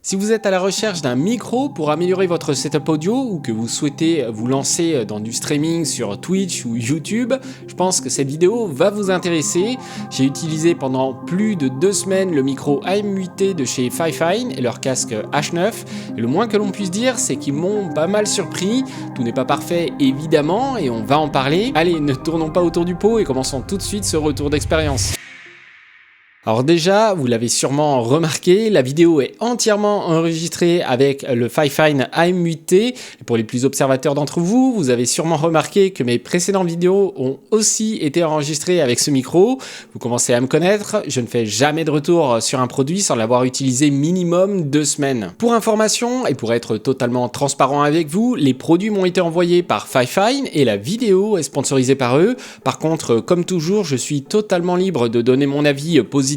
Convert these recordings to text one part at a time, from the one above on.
Si vous êtes à la recherche d'un micro pour améliorer votre setup audio ou que vous souhaitez vous lancer dans du streaming sur Twitch ou YouTube, je pense que cette vidéo va vous intéresser. J'ai utilisé pendant plus de 2 semaines le micro AM8T de chez Fifine et leur casque H9. Et le moins que l'on puisse dire, c'est qu'ils m'ont pas mal surpris. Tout n'est pas parfait évidemment et on va en parler. Allez, ne tournons pas autour du pot et commençons tout de suite ce retour d'expérience. Alors déjà, vous l'avez sûrement remarqué, la vidéo est entièrement enregistrée avec le Fifine AM8T. Et pour les plus observateurs d'entre vous, vous avez sûrement remarqué que mes précédentes vidéos ont aussi été enregistrées avec ce micro. Vous commencez à me connaître, je ne fais jamais de retour sur un produit sans l'avoir utilisé minimum 2 semaines. Pour information et pour être totalement transparent avec vous, les produits m'ont été envoyés par Fifine et la vidéo est sponsorisée par eux. Par contre, comme toujours, je suis totalement libre de donner mon avis positif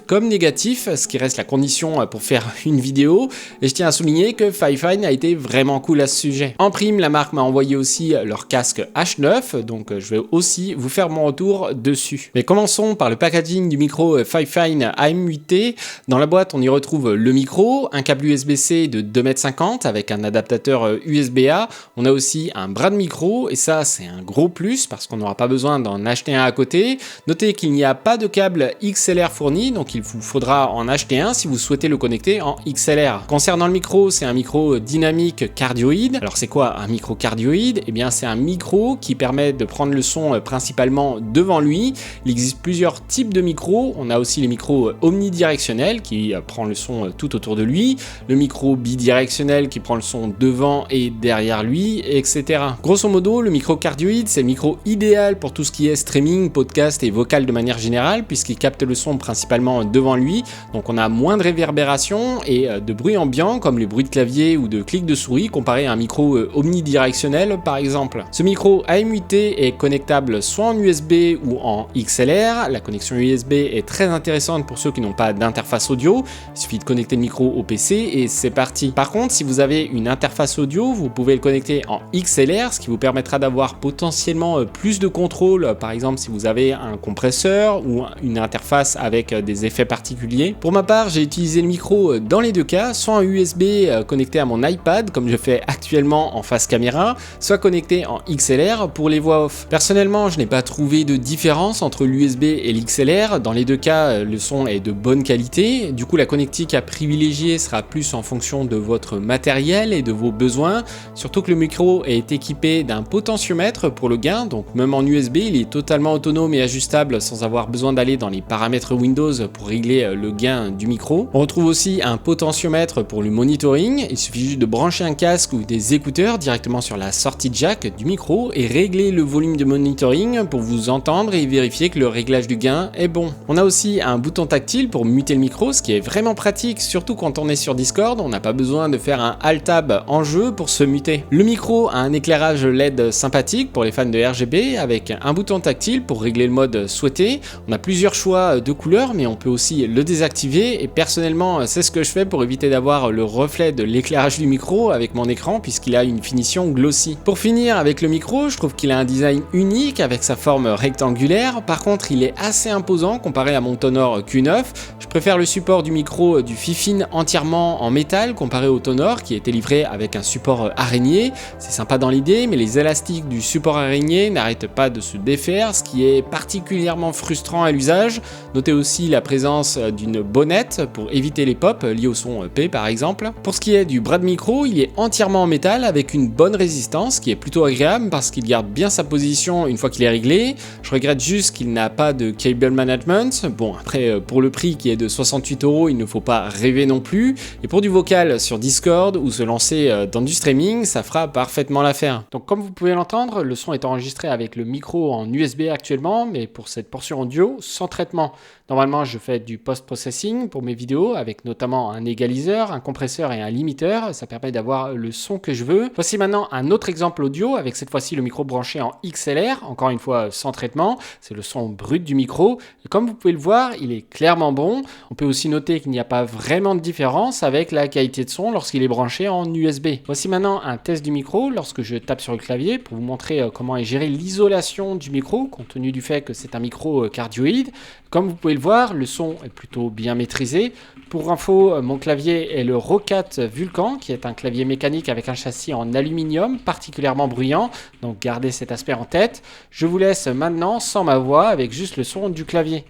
comme négatif, ce qui reste la condition pour faire une vidéo. Et je tiens à souligner que Fifine a été vraiment cool à ce sujet. En prime, la marque m'a envoyé aussi leur casque H9, donc je vais aussi vous faire mon retour dessus. Mais commençons par le packaging du micro Fifine AM8T. Dans la boîte, on y retrouve le micro, un câble USB-C de 2,50 m avec un adaptateur USB-A. On a aussi un bras de micro, et ça, c'est un gros plus parce qu'on n'aura pas besoin d'en acheter un à côté. Notez qu'il n'y a pas de câble XLR fourni, donc il vous faudra en acheter un si vous souhaitez le connecter en XLR. Concernant le micro, c'est un micro dynamique cardioïde. Alors c'est quoi un micro cardioïde? Eh bien c'est un micro qui permet de prendre le son principalement devant lui. Il existe plusieurs types de micros. On a aussi les micros omnidirectionnels qui prend le son tout autour de lui, le micro bidirectionnel qui prend le son devant et derrière lui, etc. Grosso modo, le micro cardioïde, c'est le micro idéal pour tout ce qui est streaming, podcast et vocal de manière générale, puisqu'il capte le son principalement devant lui, donc on a moins de réverbération et de bruit ambiant comme les bruits de clavier ou de clics de souris comparé à un micro omnidirectionnel par exemple. Ce micro AM8T est connectable soit en USB ou en XLR. La connexion USB est très intéressante pour ceux qui n'ont pas d'interface audio. Il suffit de connecter le micro au PC et c'est parti. Par contre, si vous avez une interface audio, vous pouvez le connecter en XLR, ce qui vous permettra d'avoir potentiellement plus de contrôle, par exemple si vous avez un compresseur ou une interface avec des effets particuliers. Pour ma part, j'ai utilisé le micro dans les deux cas, soit en USB connecté à mon iPad comme je fais actuellement en face caméra, soit connecté en XLR pour les voix off. Personnellement, je n'ai pas trouvé de différence entre l'USB et l'XLR. Dans les deux cas, le son est de bonne qualité. Du coup, la connectique à privilégier sera plus en fonction de votre matériel et de vos besoins. Surtout que le micro est équipé d'un potentiomètre pour le gain, donc même en USB, il est totalement autonome et ajustable sans avoir besoin d'aller dans les paramètres Windows pour régler le gain du micro. On retrouve aussi un potentiomètre pour le monitoring. Il suffit juste de brancher un casque ou des écouteurs directement sur la sortie jack du micro et régler le volume de monitoring pour vous entendre et vérifier que le réglage du gain est bon. On a aussi un bouton tactile pour muter le micro, ce qui est vraiment pratique, surtout quand on est sur Discord. On n'a pas besoin de faire un Alt-Tab en jeu pour se muter. Le micro a un éclairage LED sympathique pour les fans de RGB avec un bouton tactile pour régler le mode souhaité. On a plusieurs choix de couleurs, mais on peut aussi le désactiver et personnellement c'est ce que je fais pour éviter d'avoir le reflet de l'éclairage du micro avec mon écran puisqu'il a une finition glossy. Pour finir avec le micro, je trouve qu'il a un design unique avec sa forme rectangulaire. Par contre il est assez imposant comparé à mon Tonor Q9. Je préfère le support du micro du Fifine entièrement en métal comparé au Tonor qui était livré avec un support araignée. C'est sympa dans l'idée, mais les élastiques du support araignée n'arrêtent pas de se défaire, ce qui est particulièrement frustrant à l'usage. Notez aussi la présence d'une bonnette pour éviter les pops liés au son P par exemple. Pour ce qui est du bras de micro, il est entièrement en métal avec une bonne résistance qui est plutôt agréable parce qu'il garde bien sa position une fois qu'il est réglé. Je regrette juste qu'il n'a pas de cable management. Bon, après pour le prix qui est de 68 €, il ne faut pas rêver non plus. Et pour du vocal sur Discord ou se lancer dans du streaming, ça fera parfaitement l'affaire. Donc comme vous pouvez l'entendre, le son est enregistré avec le micro en USB actuellement, mais pour cette portion audio, sans traitement. Normalement, je fais du post-processing pour mes vidéos avec notamment un égaliseur, un compresseur et un limiteur. Ça permet d'avoir le son que je veux. Voici maintenant un autre exemple audio avec cette fois-ci le micro branché en XLR, encore une fois sans traitement. C'est le son brut du micro. Et comme vous pouvez le voir, il est clairement bon. On peut aussi noter qu'il n'y a pas vraiment de différence avec la qualité de son lorsqu'il est branché en USB. Voici maintenant un test du micro lorsque je tape sur le clavier pour vous montrer comment est gérée l'isolation du micro compte tenu du fait que c'est un micro cardioïde. Comme vous pouvez le voir, le son est plutôt bien maîtrisé. Pour info, mon clavier est le Roccat Vulcan, qui est un clavier mécanique avec un châssis en aluminium particulièrement bruyant, donc gardez cet aspect en tête. Je vous laisse maintenant sans ma voix avec juste le son du clavier.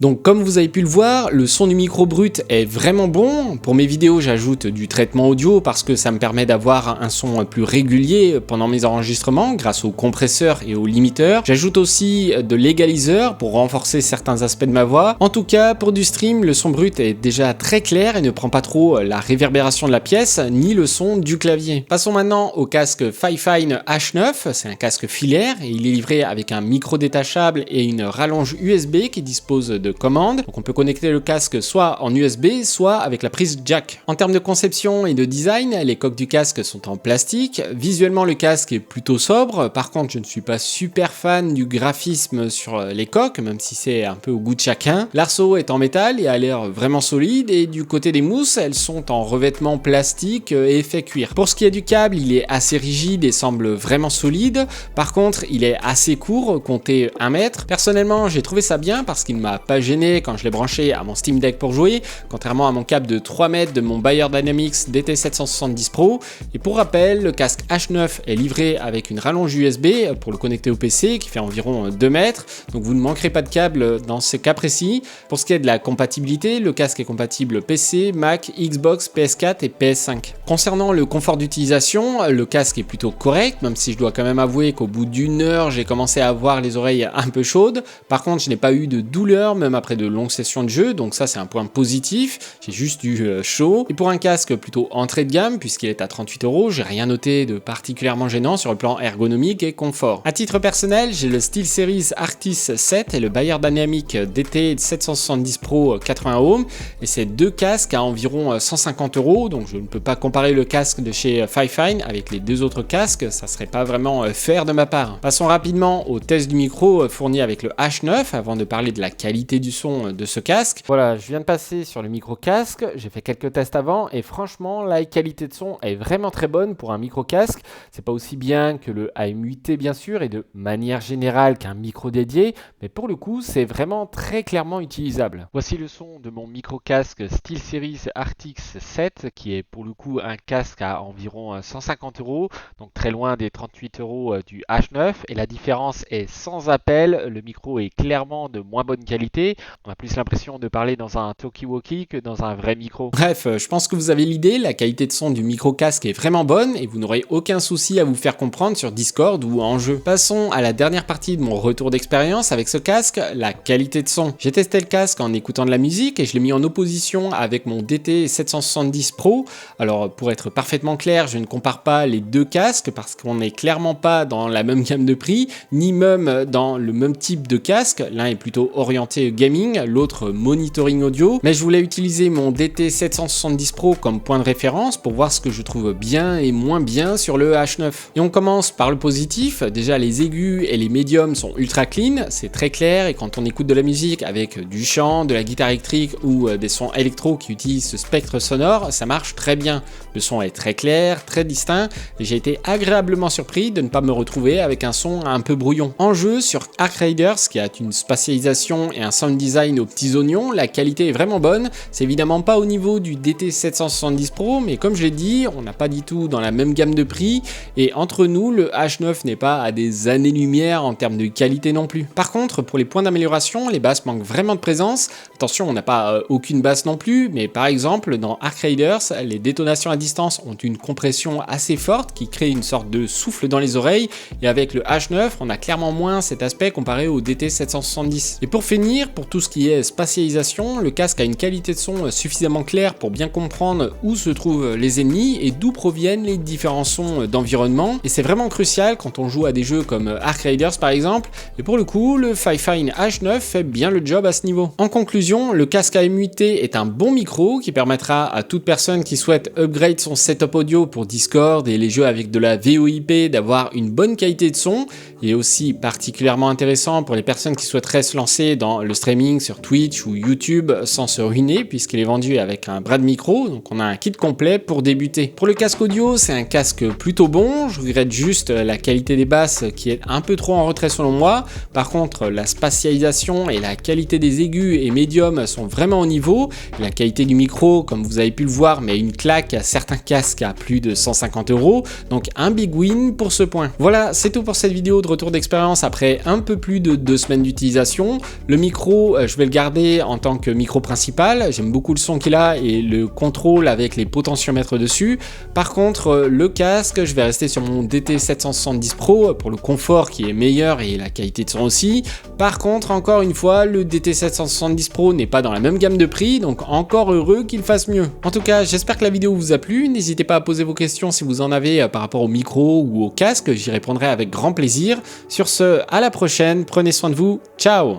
Donc comme vous avez pu le voir, le son du micro brut est vraiment bon. Pour mes vidéos, j'ajoute du traitement audio parce que ça me permet d'avoir un son plus régulier pendant mes enregistrements grâce au compresseur et au limiteur. J'ajoute aussi de l'égaliseur pour renforcer certains aspects de ma voix. En tout cas, pour du stream, le son brut est déjà très clair et ne prend pas trop la réverbération de la pièce ni le son du clavier. Passons maintenant au casque Fifine H9. C'est un casque filaire et il est livré avec un micro détachable et une rallonge USB qui dispose de commande. Donc on peut connecter le casque soit en USB, soit avec la prise jack. En termes de conception et de design, les coques du casque sont en plastique. Visuellement, le casque est plutôt sobre. Par contre, je ne suis pas super fan du graphisme sur les coques, même si c'est un peu au goût de chacun. L'arceau est en métal et a l'air vraiment solide. Et du côté des mousses, elles sont en revêtement plastique et effet cuir. Pour ce qui est du câble, il est assez rigide et semble vraiment solide. Par contre, il est assez court, comptez 1 mètre. Personnellement, j'ai trouvé ça bien parce qu'il ne m'a pas gêné quand je l'ai branché à mon Steam Deck pour jouer, contrairement à mon câble de 3 mètres de mon Beyerdynamics DT770 Pro. Et pour rappel, le casque H9 est livré avec une rallonge USB pour le connecter au PC qui fait environ 2 mètres, donc vous ne manquerez pas de câble dans ce cas précis. Pour ce qui est de la compatibilité, le casque est compatible PC, Mac, Xbox, PS4 et PS5. Concernant le confort d'utilisation, le casque est plutôt correct, même si je dois quand même avouer qu'au bout d'1 heure, j'ai commencé à avoir les oreilles un peu chaudes. Par contre, je n'ai pas eu de douleur, même après de longues sessions de jeu, donc ça c'est un point positif, j'ai juste du chaud. Et pour un casque plutôt entrée de gamme, puisqu'il est à 38 €, j'ai rien noté de particulièrement gênant sur le plan ergonomique et confort. À titre personnel, j'ai le SteelSeries Arctis 7 et le Beyerdynamic DT770 Pro 80 ohms, et ces deux casques à environ 150 €, donc je ne peux pas comparer le casque de chez Fifine avec les deux autres casques, ça serait pas vraiment fair de ma part. Passons rapidement au test du micro fourni avec le H9 avant de parler de la qualité du son de ce casque. Voilà, je viens de passer sur le micro casque, j'ai fait quelques tests avant et franchement la qualité de son est vraiment très bonne pour un micro casque. C'est pas aussi bien que le AM8T bien sûr et de manière générale qu'un micro dédié, mais pour le coup c'est vraiment très clairement utilisable. Voici le son de mon micro casque SteelSeries Arctis 7 qui est pour le coup un casque à environ 150 €, donc très loin des 38 € du H9, et la différence est sans appel, le micro est clairement de moins bonne qualité. On a plus l'impression de parler dans un talkie-walkie que dans un vrai micro. Bref, je pense que vous avez l'idée, la qualité de son du micro casque est vraiment bonne et vous n'aurez aucun souci à vous faire comprendre sur Discord ou en jeu. Passons à la dernière partie de mon retour d'expérience avec ce casque, la qualité de son. J'ai testé le casque en écoutant de la musique et je l'ai mis en opposition avec mon DT770 Pro. Alors pour être parfaitement clair, je ne compare pas les deux casques parce qu'on n'est clairement pas dans la même gamme de prix, ni même dans le même type de casque. L'un est plutôt orienté gaming, l'autre monitoring audio, mais je voulais utiliser mon DT770 Pro comme point de référence pour voir ce que je trouve bien et moins bien sur le H9. Et on commence par le positif. Déjà les aigus et les médiums sont ultra clean, c'est très clair, et quand on écoute de la musique avec du chant, de la guitare électrique ou des sons électro qui utilisent ce spectre sonore, ça marche très bien. Le son est très clair, très distinct, et j'ai été agréablement surpris de ne pas me retrouver avec un son un peu brouillon. En jeu, sur Arc Raiders, qui a une spatialisation et un sound design aux petits oignons, la qualité est vraiment bonne. C'est évidemment pas au niveau du DT770 Pro, mais comme je l'ai dit, on n'a pas du tout dans la même gamme de prix, et entre nous, le H9 n'est pas à des années-lumière en termes de qualité non plus. Par contre, pour les points d'amélioration, les basses manquent vraiment de présence. Attention, on n'a pas aucune basse non plus, mais par exemple, dans Arc Raiders, les détonations à distance ont une compression assez forte qui crée une sorte de souffle dans les oreilles, et avec le H9, on a clairement moins cet aspect comparé au DT770. Et pour finir, pour tout ce qui est spatialisation, le casque a une qualité de son suffisamment claire pour bien comprendre où se trouvent les ennemis et d'où proviennent les différents sons d'environnement, et c'est vraiment crucial quand on joue à des jeux comme Arc Raiders par exemple, et pour le coup, le Fifine H9 fait bien le job à ce niveau. En conclusion, le casque AM8T est un bon micro qui permettra à toute personne qui souhaite upgrade son setup audio pour Discord et les jeux avec de la VoIP d'avoir une bonne qualité de son, et aussi particulièrement intéressant pour les personnes qui souhaiteraient se lancer dans le streaming sur Twitch ou YouTube sans se ruiner puisqu'il est vendu avec un bras de micro, donc on a un kit complet pour débuter. Pour le casque audio, c'est un casque plutôt bon, je regrette juste la qualité des basses qui est un peu trop en retrait selon moi. Par contre, la spatialisation et la qualité des aigus et médiums sont vraiment au niveau. La qualité du micro, comme vous avez pu le voir, met une claque à certains casques à plus de 150 €, donc un big win pour ce point. Voilà, c'est tout pour cette vidéo de retour d'expérience après un peu plus de 2 semaines d'utilisation. Le micro, je vais le garder en tant que micro principal, j'aime beaucoup le son qu'il a et le contrôle avec les potentiomètres dessus. Par contre, le casque, je vais rester sur mon DT770 Pro pour le confort qui est meilleur et la qualité de son aussi. Par contre, encore une fois, le DT770 Pro n'est pas dans la même gamme de prix, donc encore heureux qu'il fasse mieux. En tout cas, j'espère que la vidéo vous a plu. N'hésitez pas à poser vos questions si vous en avez par rapport au micro ou au casque, j'y répondrai avec grand plaisir. Sur ce, à la prochaine, prenez soin de vous, ciao!